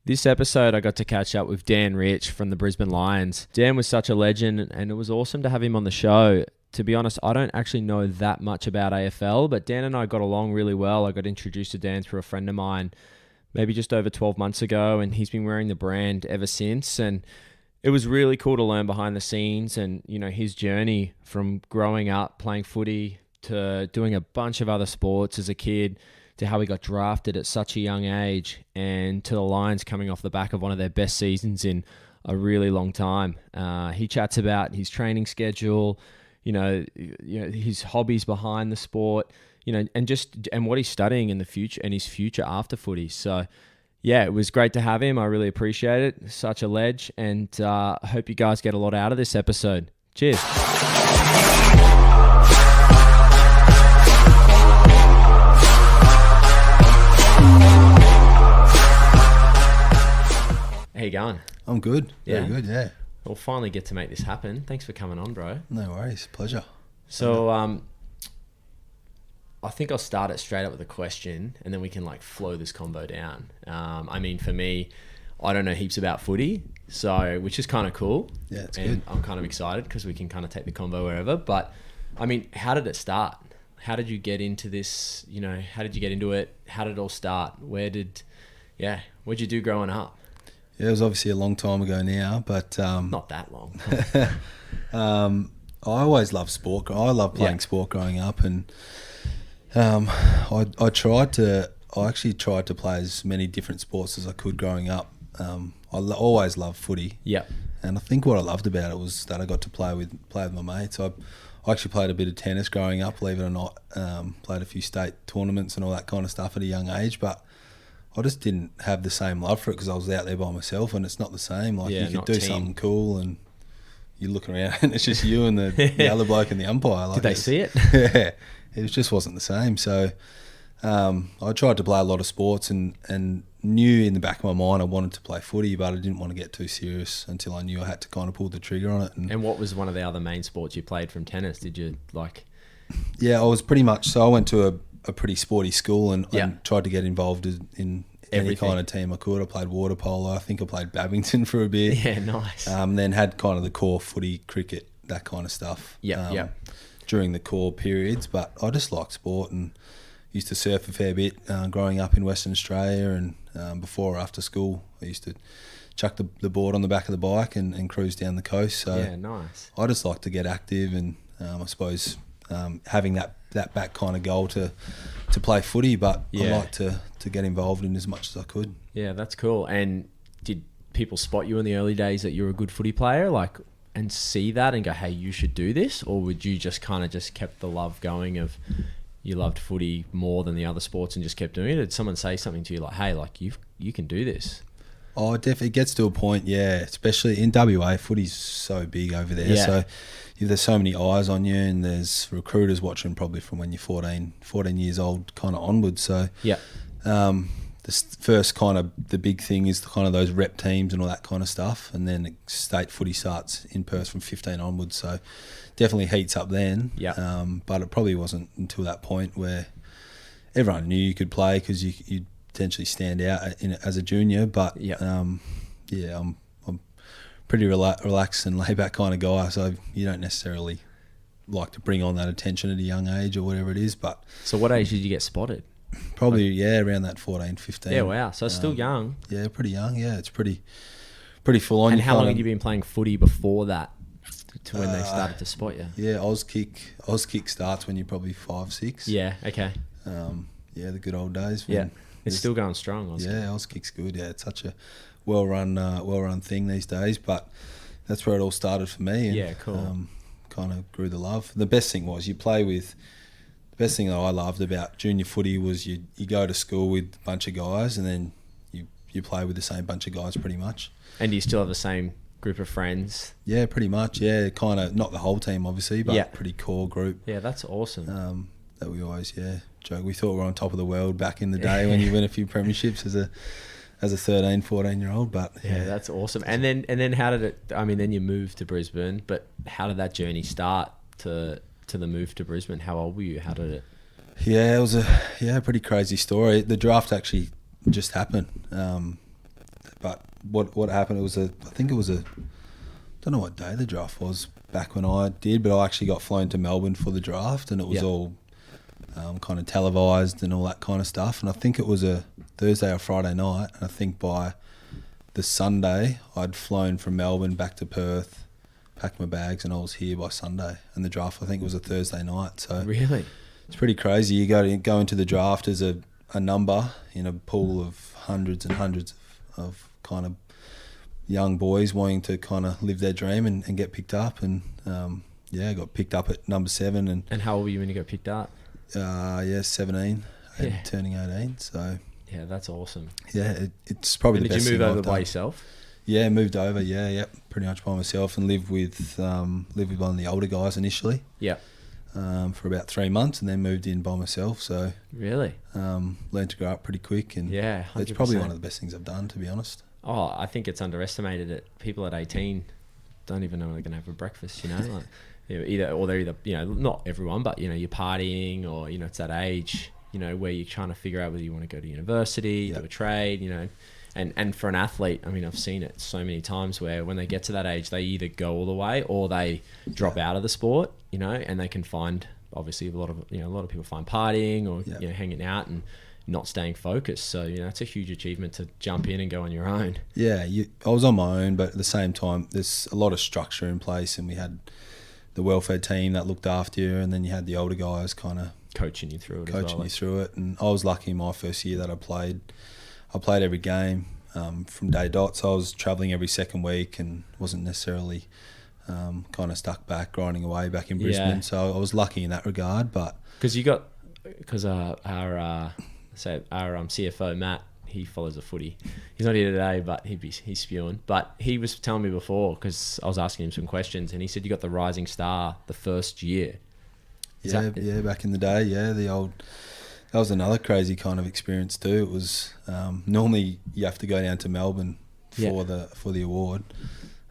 This episode, I got to catch up with Dan Rich from the Brisbane Lions. Dan was such a legend, and it was awesome to have him on the show. To be honest, I don't actually know that much about AFL, but Dan and I got along really well. I got introduced to Dan through a friend of mine maybe just over 12 months ago, and he's been wearing the brand ever since. And it was really cool to learn behind the scenes and, you know, his journey from growing up playing footy to doing a bunch of other sports as a kid, to how he got drafted at such a young age, and to the Lions coming off the back of one of their best seasons in a really long time. He chats about his training schedule, his hobbies behind the sport, and what he's studying in the future and his future after footy. So, yeah, it was great to have him. I really appreciate it. Such a ledge, and I hope you guys get a lot out of this episode. Cheers. How you going? I'm good. Very good, yeah. We'll finally get to make this happen. Thanks for coming on, bro. No worries. Pleasure. So, I think I'll start it straight up with a question, and then we can flow this combo down. For me, I don't know heaps about footy, which is kind of cool. Yeah, it's and good. I'm kind of excited because we can kind of take the combo wherever. But, how did it start? How did you get into this? How did you get into it? How did it all start? What'd you do growing up? Yeah, it was obviously a long time ago now, but... Not that long. I always loved sport. I loved playing sport growing up, and I actually tried to play as many different sports as I could growing up. I always loved footy. Yeah. And I think what I loved about it was that I got to play with my mates. I actually played a bit of tennis growing up, believe it or not. Played a few state tournaments and all that kind of stuff at a young age, but I just didn't have the same love for it because I was out there by myself, and it's not the same. You could do something cool and you look around and it's just you and the other bloke and the umpire. Did they see it? Yeah, it just wasn't the same. So I tried to play a lot of sports and knew in the back of my mind I wanted to play footy, but I didn't want to get too serious until I knew I had to kind of pull the trigger on it. And what was one of the other main sports you played from tennis? Did you Yeah, I was pretty much... So I went to a pretty sporty school and tried to get involved in any kind of team I could. I played water polo. I think I played badminton for a bit. Yeah, nice. Then had kind of the core footy, cricket, that kind of stuff. During the core periods, but I just liked sport and used to surf a fair bit growing up in Western Australia, and before or after school I used to chuck the board on the back of the bike and cruise down the coast. So yeah, nice. I just like to get active, and I suppose having that back kind of goal to play footy, but I like to get involved in as much as I could. Yeah, that's cool. And did people spot you in the early days that you were a good footy player, and see that and go, hey, you should do this? Or would you just kind of just kept the love going of you loved footy more than the other sports and just kept doing it? Did someone say something to you like, hey, you can do this? Oh, it definitely gets to a point, yeah, especially in WA, footy's so big over there. Yeah. So there's so many eyes on you, and there's recruiters watching probably from when you're 14 years old kind of onwards. So the first kind of the big thing is kind of those rep teams and all that kind of stuff, and then state footy starts in Perth from 15 onwards. So definitely heats up then. Yeah. But it probably wasn't until that point where everyone knew you could play because you'd potentially stand out as a junior. But I'm pretty relaxed and laid back kind of guy, so you don't necessarily like to bring on that attention at a young age or whatever it is. But so what age did you get spotted? Probably around that 14, 15. Yeah, wow. So still young. Yeah, pretty young. Yeah, it's pretty full on. And how long had you been playing footy before that to when they started to spot you? Yeah, Oz kick starts when you're probably 5, 6. Yeah, okay. The good old days. Yeah, it's still going strong. Oz kick's good. Yeah, it's such a well run thing these days. But that's where it all started for me. And, yeah, cool. Kind of grew the love. The best thing was you play with. The best thing that I loved about junior footy was you go to school with a bunch of guys, and then you play with the same bunch of guys pretty much. And do you still have the same group of friends? Yeah, pretty much. Yeah, kind of not the whole team obviously, but pretty core group. Yeah, that's awesome. That we always joke. We thought we were on top of the world back in the day when you win a few premierships as a 13, 14-year-old. But yeah, that's awesome. And then how did it? Then you moved to Brisbane, but how did that journey start to the move to Brisbane? How old were you? How did it? Yeah, it was a pretty crazy story. The draft actually just happened But what happened? I think it was a, don't know what day the draft was back when I did, but I actually got flown to Melbourne for the draft, and it was all kind of televised and all that kind of stuff. And I think it was a Thursday or Friday night. And I think by the Sunday, I'd flown from Melbourne back to Perth, packed my bags, and I was here by Sunday. And the draft, I think, was a Thursday night. So really, it's pretty crazy. You go into the draft as a number in a pool of hundreds and hundreds of kind of young boys wanting to kind of live their dream and get picked up. And I got picked up at number 7. And how old were you when you got picked up? 17, turning 18. So yeah, that's awesome. Yeah, it's probably the best thing I've done. Did you move over by yourself? Yeah, moved over. Yeah, pretty much by myself, and lived with one of the older guys initially. Yeah. For about 3 months, and then moved in by myself. So really, learned to grow up pretty quick, and 100%. It's probably one of the best things I've done, to be honest. Oh, I think it's underestimated that people at 18 don't even know they're going to have a breakfast. Like, they're either not everyone, but you're partying, or it's that age where you're trying to figure out whether you want to go to university, do a trade, And for an athlete, I mean, I've seen it so many times where when they get to that age, they either go all the way or they drop out of the sport, and they can find, obviously, a lot of people find partying or hanging out and not staying focused. So it's a huge achievement to jump in and go on your own. Yeah, I was on my own, but at the same time, there's a lot of structure in place, and we had the welfare team that looked after you, and then you had the older guys kind of coaching you through it. And I was lucky in my first year that I played every game from day dot, so I was travelling every second week and wasn't necessarily kind of stuck back, grinding away back in Brisbane. So I was lucky in that regard. But because our CFO Matt, he follows the footy. He's not here today, but he's spewing. But he was telling me before, because I was asking him some questions, and he said you got the Rising Star the first year. Back in the day, that was another crazy kind of experience too. It was normally you have to go down to Melbourne for the award,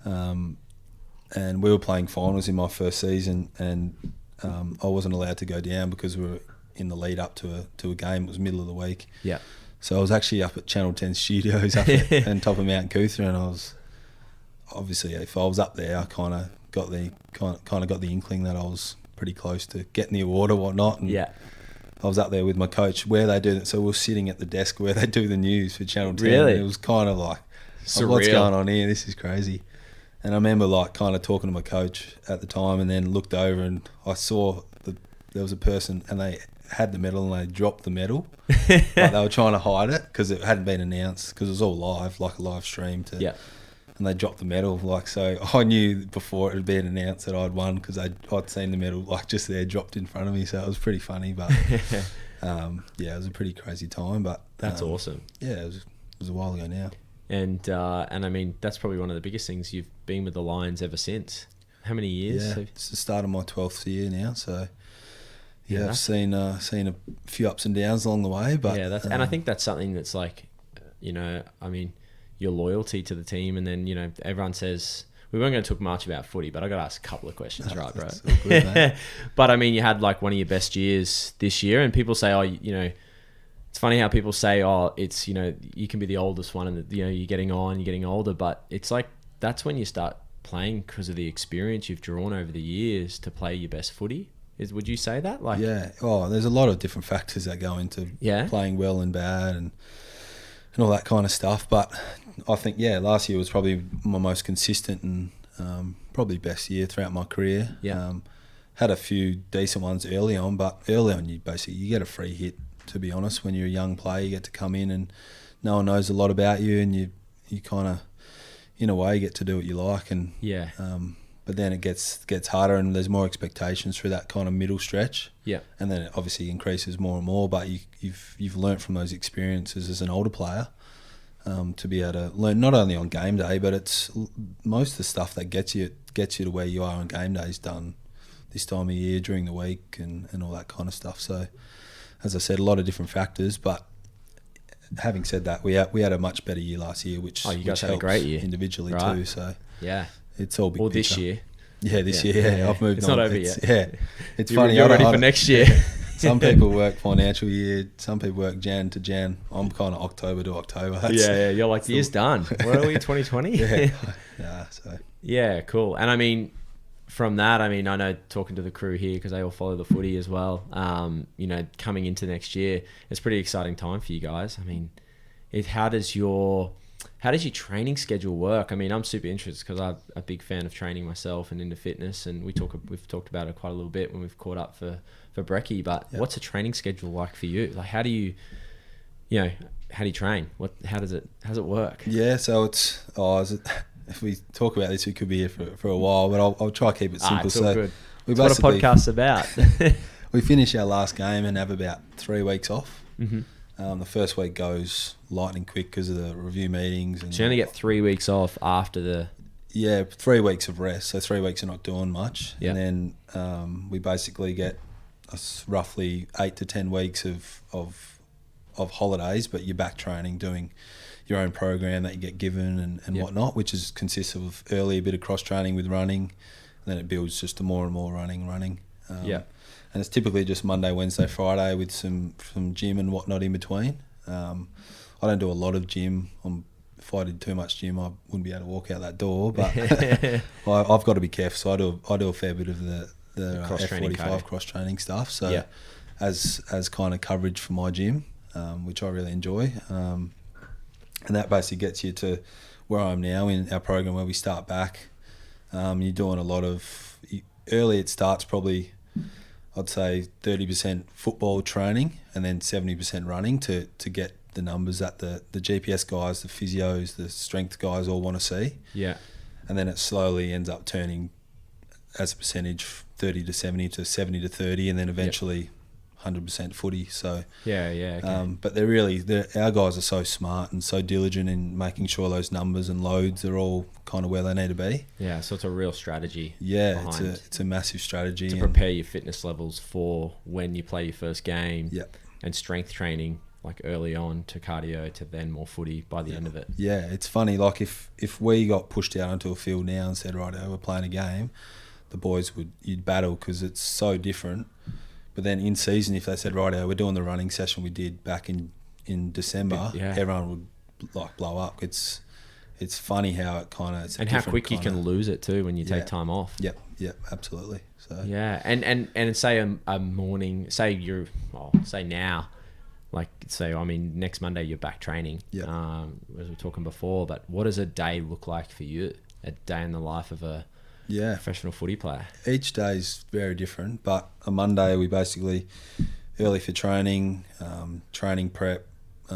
and we were playing finals in my first season, and I wasn't allowed to go down because we were in the lead up to a game. It was middle of the week. Yeah. So I was actually up at Channel 10 studios up on top of Mount Cootha, and I was obviously, if I was up there, I kind of got the inkling that I was pretty close to getting the award or whatnot. And I was up there with my coach where they do that. So we were sitting at the desk where they do the news for Channel 10. Really? It was kind of like, surreal. What's going on here? This is crazy. And I remember like kind of talking to my coach at the time, and then looked over and I saw there was a person and they had the medal and they dropped the medal. Like they were trying to hide it because it hadn't been announced, because it was all live, like a live stream. And they dropped the medal. Like, so I knew before it had been announced that I'd won, because I'd seen the medal like just there dropped in front of me. So it was pretty funny, but it was a pretty crazy time. But that's awesome. Yeah, it was a while ago now. And I mean, that's probably one of the biggest things. You've been with the Lions ever since. How many years? Yeah, it's the start of my 12th year now. So yeah, I've seen a few ups and downs along the way. But and I think that's something that's like, I mean, your loyalty to the team, and then everyone says, we weren't going to talk much about footy, but I got to ask a couple of questions, right, bro? Good, mate. But I mean, you had like one of your best years this year, and people say, it's funny how people say, it's you can be the oldest one, and you're getting older, but it's like that's when you start playing because of the experience you've drawn over the years to play your best footy. Would you say that? Like, there's a lot of different factors that go into playing well and bad and all that kind of stuff, but I think last year was probably my most consistent and probably best year throughout my career. Had a few decent ones early on, but early on you get a free hit, to be honest. When you're a young player, you get to come in and no one knows a lot about you, and you kind of, in a way, get to do what you like. And but then it gets harder, and there's more expectations through that kind of middle stretch. And then it obviously increases more and more. But you've learnt from those experiences as an older player, to be able to learn not only on game day, but it's most of the stuff that gets you to where you are on game day is done this time of year during the week and all that kind of stuff. So, as I said, a lot of different factors. But having said that, we had a much better year last year, which you guys had a great year individually too. So it's all big picture. This year. This year. I've moved on. It's not over yet. It's funny. You're ready for next year. Some people work financial year. Some people work Jan to Jan. I'm kind of October to October. Yeah. You're like, the year's done. What are we, 2020? Yeah. So. Yeah, cool. And I mean, from that, I mean, I know talking to the crew here, because they all follow the footy as well, you know, coming into next year, it's a pretty exciting time for you guys. I mean, how does your training schedule work? I mean, I'm super interested because I'm a big fan of training myself and into fitness, and we've talked about it quite a little bit when we've caught up for Brekkie, but what's a training schedule like for you? Like, how do you train? How does it work? Yeah, so if we talk about this, we could be here for a while, but I'll try to keep it simple. It's all good. That's what a podcast's about. We finish our last game and have about 3 weeks off. Mm-hmm. The first week goes lightning quick because of the review meetings. And so you only get 3 weeks off after the... Yeah, 3 weeks of rest. So 3 weeks of not doing much. Yeah. And then we basically get roughly 8 to 10 weeks of holidays, but you're back training, doing your own program that you get given and whatnot, which consists of early a bit of cross training with running, and then it builds just to more and more running. And it's typically just Monday, Wednesday, Friday with some gym and whatnot in between. I don't do a lot of gym. If I did too much gym, I wouldn't be able to walk out that door. But I've got to be careful. So I do a fair bit of the F45 cross training stuff. So as kind of coverage for my gym, which I really enjoy. And that basically gets you to where I am now in our program, where we start back. You're doing a lot of... Early it starts probably... I'd say 30% football training and then 70% running to get the numbers that the GPS guys, the physios, the strength guys all want to see. Yeah. And then it slowly ends up turning as a percentage 30 to 70 to 70 to 30 and then eventually 100% footy. So okay. but our guys are so smart and so diligent in making sure those numbers and loads are all kind of where they need to be. Yeah, so it's a real strategy. Yeah, it's a massive strategy to prepare your fitness levels for when you play your first game. Yeah, and strength training like early on to cardio to then more footy by the end of it. Yeah, it's funny. Like if we got pushed out onto a field now and said, right, we're playing a game, the boys you'd battle because it's so different. But then in season, if they said, right, we're doing the running session we did back in December, everyone would like blow up. It's funny how it kind of... And how quick you can lose it too when you take time off. Yep, absolutely. So yeah, and say a morning, say now, like say, I mean, next Monday you're back training, as we were talking before, but what does a day look like for you? A day in the life of a professional footy player? Each day is very different, but a Monday we basically early for training, training prep,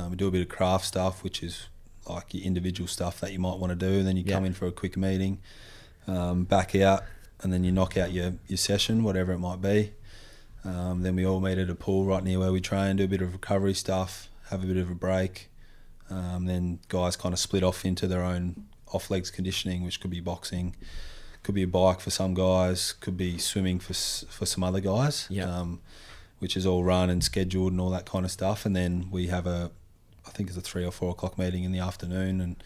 we do a bit of craft stuff, which is like your individual stuff that you might want to do, and then you come in for a quick meeting, back out, and then you knock out your session, whatever it might be. Then we all meet at a pool right near where we train, do a bit of recovery stuff, have a bit of a break. Then guys kind of split off into their own off-legs conditioning, which could be boxing, could be a bike for some guys, could be swimming for some other guys, which is all run and scheduled and all that kind of stuff. And then we have I think it's a 3 or 4 o'clock meeting in the afternoon, and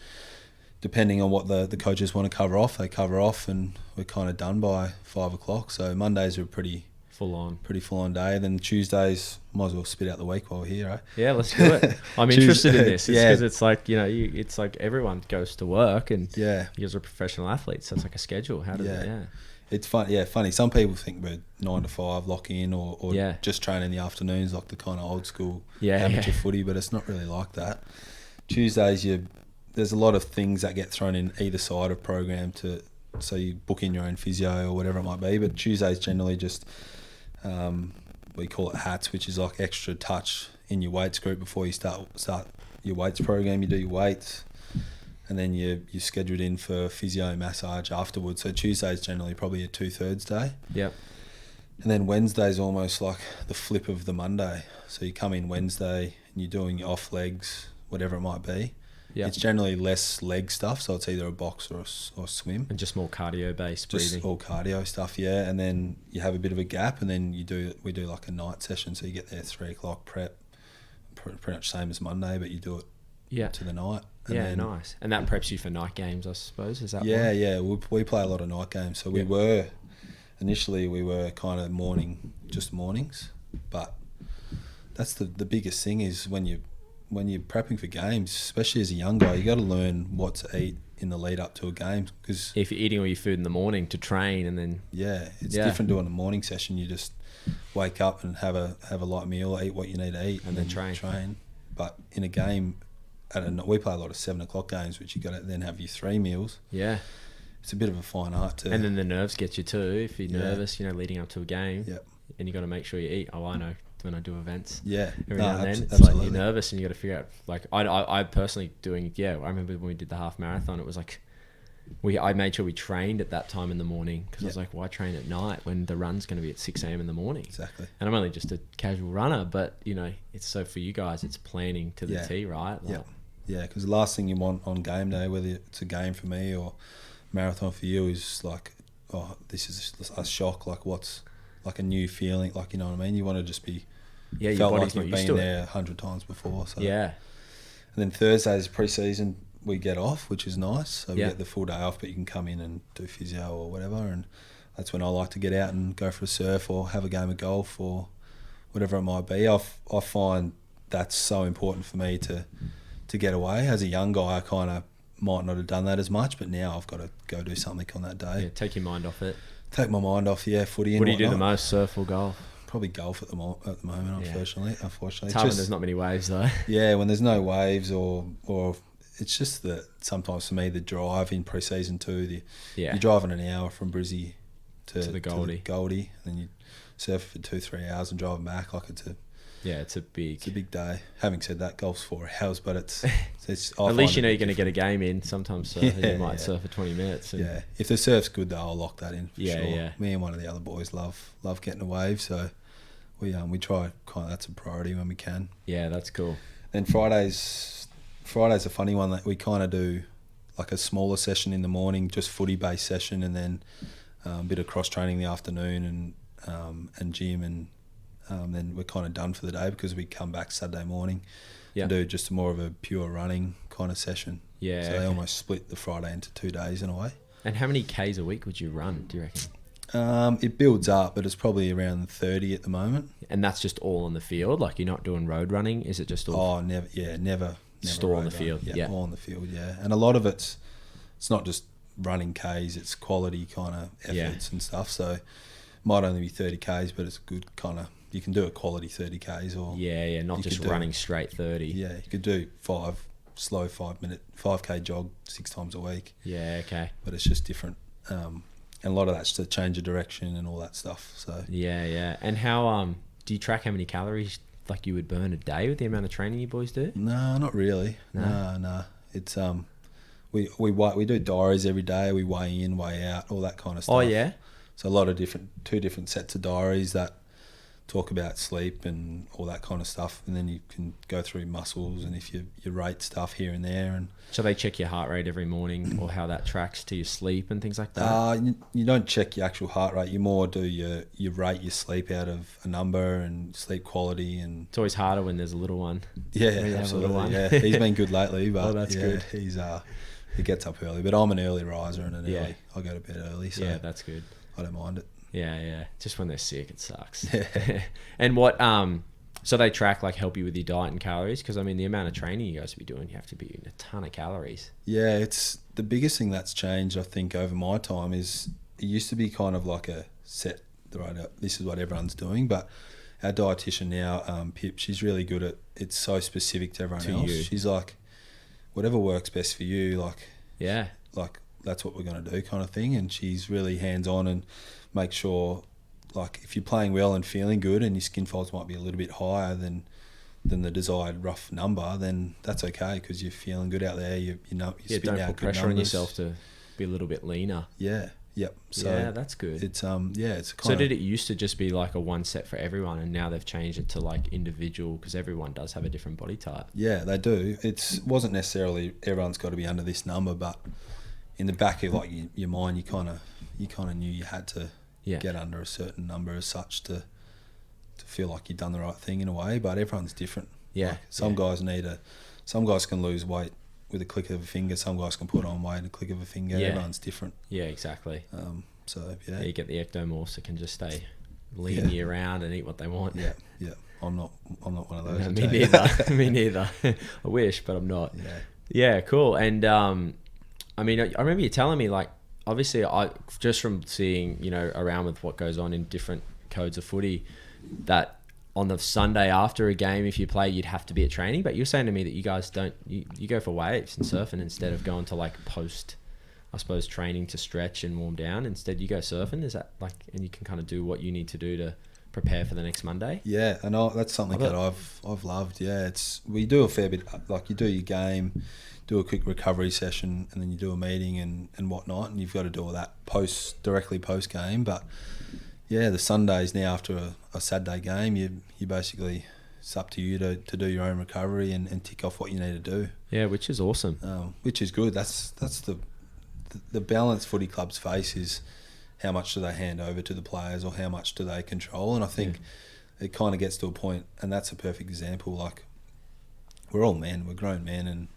depending on what the coaches want to cover off, they cover off, and we're kind of done by 5 o'clock. So Mondays are pretty full on day. Then Tuesdays, might as well spit out the week while we're here, right? Yeah, let's do it. I'm interested in this because it's like, it's like everyone goes to work, and you guys are professional athletes, so it's like a schedule. How does it? It's fun. Yeah, funny. Some people think we're 9 to 5 lock in, or just train in the afternoons, like the kind of old school amateur footy. But it's not really like that. Tuesdays, there's a lot of things that get thrown in either side of program so you book in your own physio or whatever it might be. But Tuesdays generally just we call it hats, which is like extra touch in your weights group before you start your weights program. You do your weights, and then you're scheduled in for physio massage afterwards. So Tuesday's generally probably a 2/3 day. Yep. And then Wednesday's almost like the flip of the Monday. So you come in Wednesday and you're doing your off legs, whatever it might be. Yep. It's generally less leg stuff, so it's either a box or swim. And just more cardio-based breathing. Just all cardio stuff, yeah. And then you have a bit of a gap, and then we do like a night session. So you get there 3 o'clock prep, pretty much same as Monday, but you do it to the night. And then, nice. And that preps you for night games, I suppose. Is that why? Yeah. We play a lot of night games. So initially we were kind of mornings, but that's the biggest thing is when you're prepping for games, especially as a young guy, you got to learn what to eat in the lead up to a game, because if you're eating all your food in the morning to train and then it's different doing a morning session. You just wake up and have a light meal, eat what you need to eat, and then train. But in a game, we play a lot of 7 o'clock games, which you got to then have your 3 meals. Yeah, it's a bit of a fine art to. And then the nerves get you too. If you're nervous, leading up to a game. Yep. And you got to make sure you eat. Oh, I know. When I do events, every now and then, it's absolutely. like you're nervous and you got to figure out. Like I personally doing. I remember when we did the half marathon. It was like I made sure we trained at that time in the morning, because I was like, why train at night when the run's going to be at 6 a.m. in the morning? Exactly. And I'm only just a casual runner, but it's so for you guys, it's planning to the T, right? Like, yeah. Because the last thing you want on game day, whether it's a game for me or marathon for you, is like, oh, this is a shock. Like what's like a new feeling? Like, you know what I mean? You want to just be. Yeah, felt your like body's you've not used been to there it. 100 times before. So. Yeah. And then Thursdays pre-season we get off, which is nice. So we get the full day off, but you can come in and do physio or whatever. And that's when I like to get out and go for a surf or have a game of golf or whatever it might be. I find that's so important for me to get away. As a young guy, I kind of might not have done that as much, but now I've got to go do something on that day. Yeah, take your mind off it. Take my mind off, footy and what do you do whatnot. the most, surf or golf? Probably golf at the moment, unfortunately. It's hard when there's not many waves though. Yeah, when there's no waves or it's just that sometimes for me the drive in pre-season too. You're driving an hour from Brizzy to the Goldie, and then you surf for 2-3 hours and driving back. Like it's a big day. Having said that, golf's 4 hours, but it's at least you're going to get a game in. Sometimes you might surf for 20 minutes. And if the surf's good though, I'll lock that in for sure. Yeah. Me and one of the other boys love getting a wave, so we try kind of, that's a priority when we can. Yeah, that's cool. Then Friday's a funny one that we kind of do like a smaller session in the morning, just footy based session, and then a bit of cross training in the afternoon and gym, and then we're kind of done for the day because we come back Saturday morning and do just more of a pure running kind of session. Yeah. So they almost split the Friday into 2 days in a way. And how many Ks a week would you run, do you reckon? It builds up, but it's probably around 30 at the moment. And that's just all on the field? Like you're not doing road running? Is it just all? Oh, never. Just all on the field? Yeah, all on the field, yeah. And a lot of it's not just running Ks, it's quality kind of efforts and stuff. So it might only be 30 Ks, but it's a good kind of, you can do a quality 30 Ks or... Yeah, not just running straight 30. Yeah, you could do 5K jog 6 times a week. Yeah, okay. But it's just different. And a lot of that's to change of direction and all that stuff. So yeah. And how do you track how many calories like you would burn a day with the amount of training you boys do? No, not really. No. It's we do diaries every day. We weigh in, weigh out, all that kind of stuff. Oh yeah. So a lot of two different sets of diaries that talk about sleep and all that kind of stuff, and then you can go through muscles and if you rate stuff here and there. And so they check your heart rate every morning or how that tracks to your sleep and things like that? You don't check your actual heart rate. You more do you rate your sleep out of a number and sleep quality. And it's always harder when there's a little one. Yeah, absolutely. Yeah, he's been good lately, but that's good. He gets up early, but I'm an early riser and I go to bed early, so yeah, that's good. I don't mind it. Yeah. Just when they're sick, it sucks. And what? So they track, like, help you with your diet and calories? Because, I mean, the amount of training you guys will be doing, you have to be eating a ton of calories. Yeah, it's the biggest thing that's changed, I think, over my time is it used to be kind of like a set, right, this is what everyone's doing, but our dietitian now, Pip, she's really good at, it's so specific to everyone else. You. She's like, whatever works best for you, like that's what we're going to do kind of thing. And she's really hands-on and make sure, like, if you're playing well and feeling good and your skin folds might be a little bit higher than the desired rough number, then that's okay because you're feeling good out there. You're spitting out good numbers. Don't put pressure on yourself to be a little bit leaner. Yeah. Yep. So yeah, that's good. It's it's so did it used to just be like a one set for everyone, and now they've changed it to like individual because everyone does have a different body type. Yeah, they do. It wasn't necessarily everyone's got to be under this number, but in the back of like your mind, you kind of knew you had to get under a certain number as such to feel like you've done the right thing in a way. But everyone's different. Yeah. Like some guys can lose weight with a click of a finger. Some guys can put on weight in a click of a finger. Yeah. Everyone's different. Yeah, exactly. So yeah. You get the ectomorphs that can just stay lean year round and eat what they want. Yeah. I'm not one of those. No, me neither. Me neither. I wish, but I'm not. Yeah. Yeah, cool. And I mean, I remember you telling me, like, obviously, I just from seeing, around with what goes on in different codes of footy, that on the Sunday after a game, if you play, you'd have to be at training. But you're saying to me that you guys don't, you go for waves and surfing instead of going to like post, I suppose, training to stretch and warm down. Instead, you go surfing. Is that like, and you can kind of do what you need to do to prepare for the next Monday? Yeah, and that's something that I've loved. Yeah, we do a fair bit. Like you do your game, do a quick recovery session, and then you do a meeting and whatnot, and you've got to do all that directly post game. But yeah, the Sundays now after a Saturday game, you basically, it's up to you to do your own recovery and tick off what you need to do. Yeah, which is awesome. Which is good. That's the balance footy clubs face is how much do they hand over to the players or how much do they control. And I think it kind of gets to a point, and that's a perfect example. Like, we're all men, we're grown men, and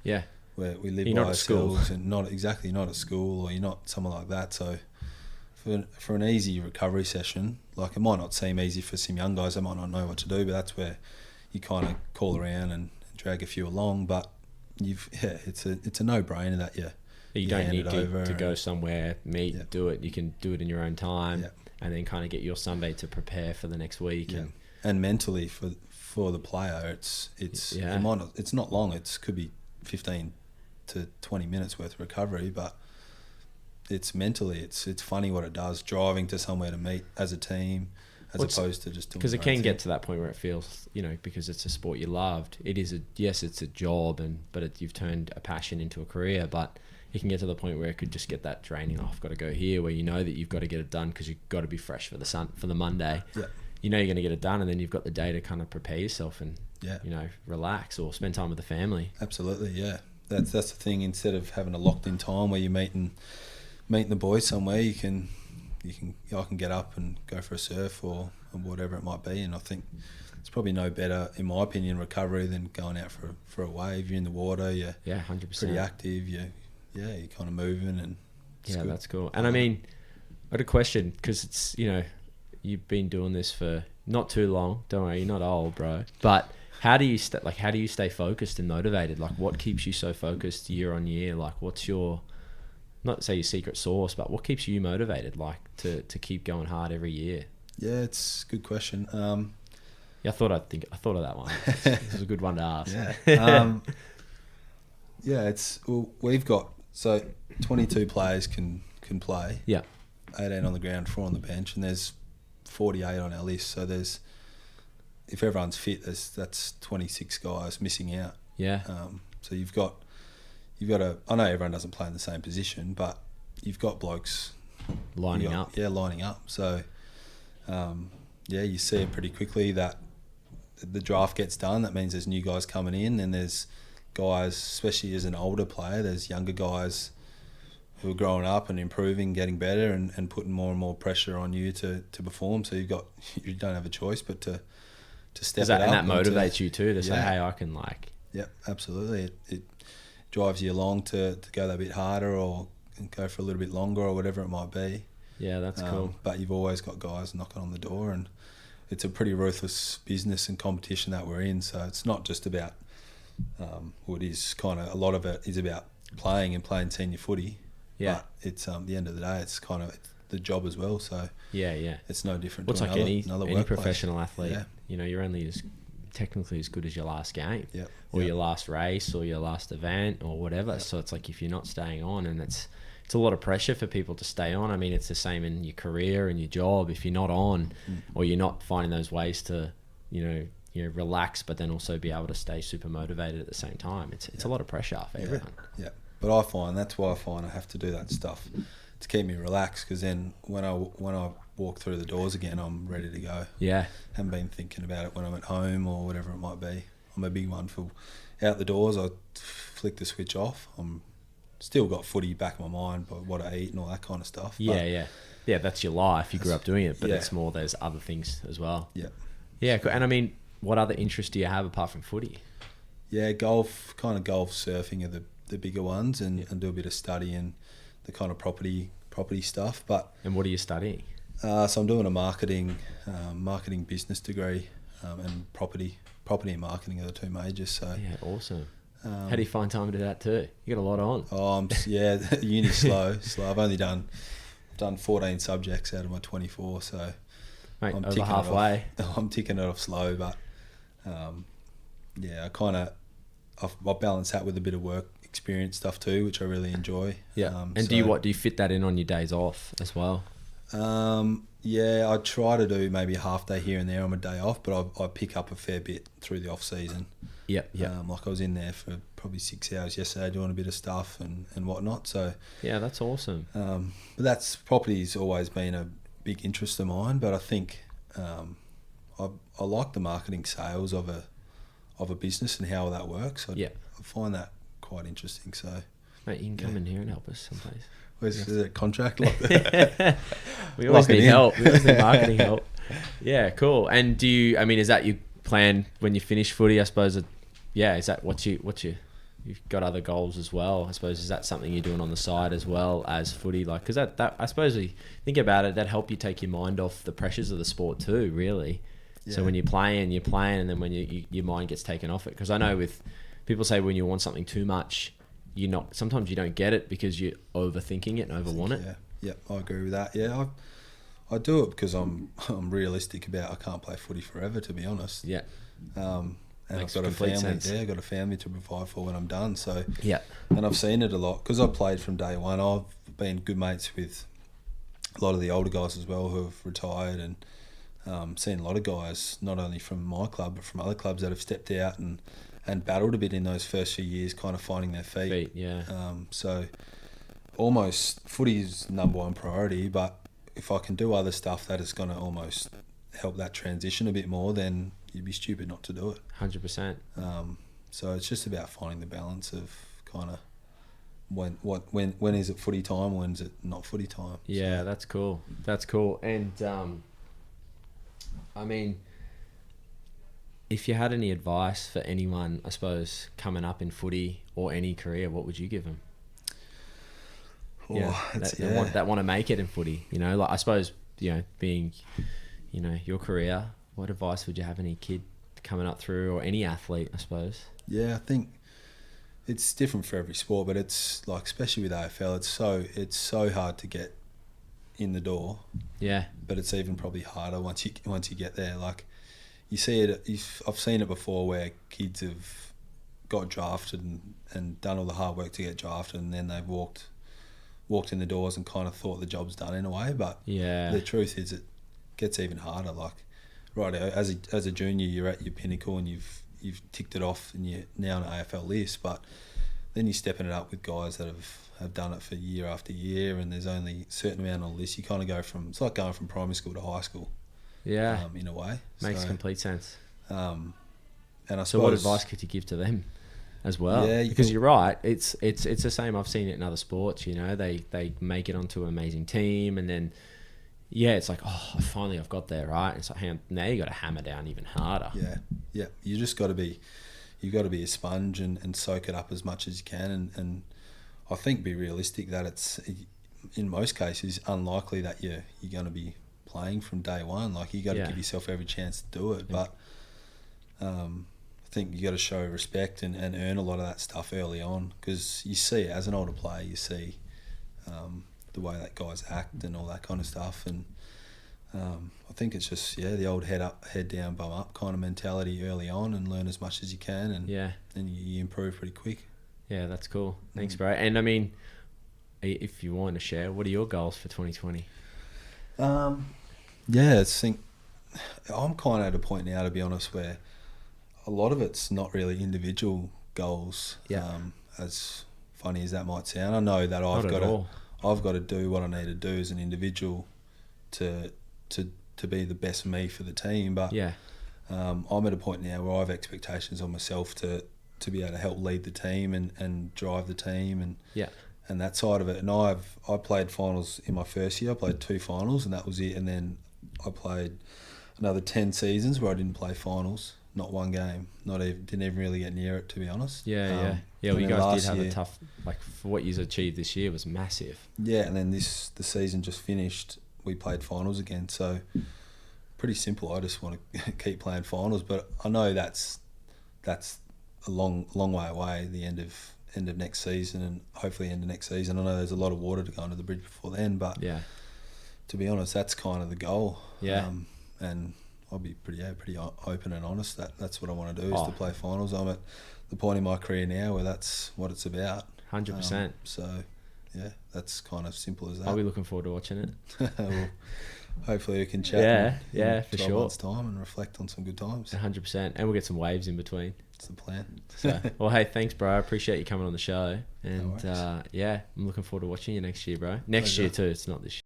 we live by ourselves, and not at school, or you're not someone like that. So for an easy recovery session, like, it might not seem easy for some young guys, they might not know what to do, but that's where you kind of call around and drag a few along. But it's a no-brainer that you don't need to go somewhere, do it. You can do it in your own time, and then kind of get your Sunday to prepare for the next week. And mentally for the player, it's not long. It could be 15 to 20 minutes worth of recovery, but it's mentally, it's funny what it does, driving to somewhere to meet as a team as opposed to just doing, because it can get to that point where it feels, because it's a sport you loved. It is it's a job, but you've turned a passion into a career, but it can get to the point where it could just get that draining. I've got to go here, where that you've got to get it done because you've got to be fresh for the Monday. Yeah. You're going to get it done, and then you've got the day to kind of prepare yourself and relax or spend time with the family. Absolutely, yeah. That's the thing. Instead of having a locked in time where you're meeting the boys somewhere, I can get up and go for a surf or whatever it might be. And I think it's probably no better, in my opinion, recovery than going out for a wave. You're in the water. You're 100%. Pretty active. You're kind of moving, and good. That's cool. And I mean, I had a question, because it's you've been doing this for not too long. Don't worry, you're not old, bro. But how do you stay focused and motivated? Like, what keeps you so focused year on year? Like, what's your, not say your secret sauce, but what keeps you motivated, like, to keep going hard every year? Yeah, it's a good question. I thought of that one. This is a good one to ask. We've got 22 players can play. Yeah. 18 on the ground, 4 on the bench, and there's 48 on our list. So if everyone's fit, that's 26 guys missing out. Yeah. So you've got to, I know everyone doesn't play in the same position, but you've got blokes lining up. Yeah, lining up. So you see it pretty quickly that the draft gets done. That means there's new guys coming in, and there's guys, especially as an older player, there's younger guys who are growing up and improving, getting better, and putting more and more pressure on you to perform. So you don't have a choice but to step it up. And that motivates you too, to say, hey, I can, like... Yeah, absolutely. It drives you along to go that bit harder or go for a little bit longer or whatever it might be. Yeah, that's cool. But you've always got guys knocking on the door, and it's a pretty ruthless business and competition that we're in. So it's not just about... it is kind of, a lot of it is about playing senior footy. Yeah. But it's the end of the day, it's kind of the job as well. So it's no different. What's to like another any professional athlete? Yeah. You're only technically as good as your last game, or your last race, or your last event, or whatever. Yep. So it's like, if you're not staying on, and it's a lot of pressure for people to stay on. I mean, it's the same in your career and your job. If you're not on, or you're not finding those ways to, relax, but then also be able to stay super motivated at the same time. It's a lot of pressure for everyone. Yeah. But that's why I find I have to do that stuff to keep me relaxed, because then when I walk through the doors again, I'm ready to go. Yeah. Haven't been thinking about it when I'm at home or whatever it might be. I'm a big one for out the doors. I flick the switch off. I'm still got footy back in my mind, but what I eat and all that kind of stuff. Yeah, that's your life. You grew up doing it, but it's more, there's other things as well. Yeah. Yeah, cool. And I mean, what other interests do you have apart from footy? Yeah, golf, surfing are the bigger ones, and do a bit of studying the kind of property property stuff. But and what are you studying? So I'm doing a marketing business degree and property and marketing are the two majors. So yeah, awesome. How do you find time to do that too? You got a lot on. Uni slow. I've only done 14 subjects out of my 24, so Mate, I'm over ticking halfway. I'm ticking it off slow, but I kind of I balance that with a bit of work experience stuff too, which I really enjoy. Yeah. And do you fit that in on your days off as well? I try to do maybe a half day here and there on my day off, but I pick up a fair bit through the off season. Yep. Like I was in there for probably 6 hours yesterday doing a bit of stuff and whatnot. So yeah, that's awesome. But property's always been a big interest of mine. But I think I like the marketing sales of a business and how that works. I find that quite interesting. So mate, you can come in here and help us someplace. Is it a contract like that? We always need help. We always need marketing help. Yeah, cool. And is that your plan when you finish footy? I suppose. Is that what you've got other goals as well? I suppose, is that something you're doing on the side as well as footy? Like, because that I suppose, you think about it, that help you take your mind off the pressures of the sport too, really. Yeah. So when you're playing, and then when your mind gets taken off it. Because I know with people say when you want something too much, sometimes you don't get it because you're overthinking it and overwant it. Yeah, I agree with that. Yeah, I do it because I'm realistic about I can't play footy forever, to be honest. Yeah. And Makes I've got a family. sense. Yeah, I've got a family to provide for when I'm done. So yeah, and I've seen it a lot because I've played from day one. I've been good mates with a lot of the older guys as well who have retired, and seen a lot of guys not only from my club but from other clubs that have stepped out and battled a bit in those first few years, kind of finding their feet. Yeah. So almost footy is number one priority, but if I can do other stuff that is going to almost help that transition a bit more, then you'd be stupid not to do it. 100%. So it's just about finding the balance of kind of when is it footy time, when is it not footy time. Yeah, so. That's cool. That's cool. And if you had any advice for anyone, I suppose, coming up in footy or any career, what would you give them? That want to make it in footy, like I suppose, being, your career, what advice would you have any kid coming up through or any athlete, I suppose? Yeah, I think it's different for every sport, but it's like, especially with AFL, it's so hard to get in the door. Yeah. But it's even probably harder once you get there. Like, you see it, I've seen it before where kids have got drafted and done all the hard work to get drafted, and then they've walked in the doors and kind of thought the job's done in a way. But the truth is it gets even harder. Like, right, as a junior, you're at your pinnacle and you've ticked it off and you're now on an AFL list, but then you're stepping it up with guys that have done it for year after year, and there's only a certain amount on the list. You kind of it's like going from primary school to high school. Yeah. In a way. Makes complete sense. And I suppose, so what advice could you give to them as well? Yeah, because you're right. It's the same. I've seen it in other sports, they make it onto an amazing team, and then it's like, finally I've got there, right? It's like, now you got to hammer down even harder. Yeah. You just you've got to be a sponge and soak it up as much as you can, and I think be realistic that it's, in most cases, unlikely that you're going to be playing from day one. Like, you got to give yourself every chance to do it, but I think you got to show respect and earn a lot of that stuff early on, because you see it as an older player, you see the way that guys act and all that kind of stuff, and I think it's just the old head up, head down, bum up kind of mentality early on, and learn as much as you can, and then you improve pretty quick. Yeah, that's cool. Thanks, bro. And if you want to share, what are your goals for 2020? I think I'm kind of at a point now, to be honest, where a lot of it's not really individual goals. As funny as that might sound, I know that I've got to do what I need to do as an individual to be the best me for the team. But I'm at a point now where I have expectations on myself to be able to help lead the team and drive the team and that side of it. And I played finals in my first year. I played 2 finals and that was it. And then I played another 10 seasons where I didn't play finals, not one game. Didn't even really get near it, to be honest. Well, you guys did have a tough, for what you've achieved this year was massive. Yeah, and then the season just finished. We played finals again, so pretty simple. I just want to keep playing finals, but I know that's a long way away. The end of next season, and hopefully end of next season. I know there's a lot of water to go under the bridge before then, but to be honest, that's kind of the goal. Yeah. And I'll be pretty open and honest. That's what I want to do, is to play finals. I'm at the point in my career now where that's what it's about. 100%. So, yeah, that's kind of simple as that. I'll be looking forward to watching it. Well, hopefully we can chat in for 12 sure. months' time and reflect on some good times. 100%. And we'll get some waves in between. That's the plan. So, well, hey, thanks, bro. I appreciate you coming on the show. And, No worries. I'm looking forward to watching you next year, bro. Next year, too. It's not this year.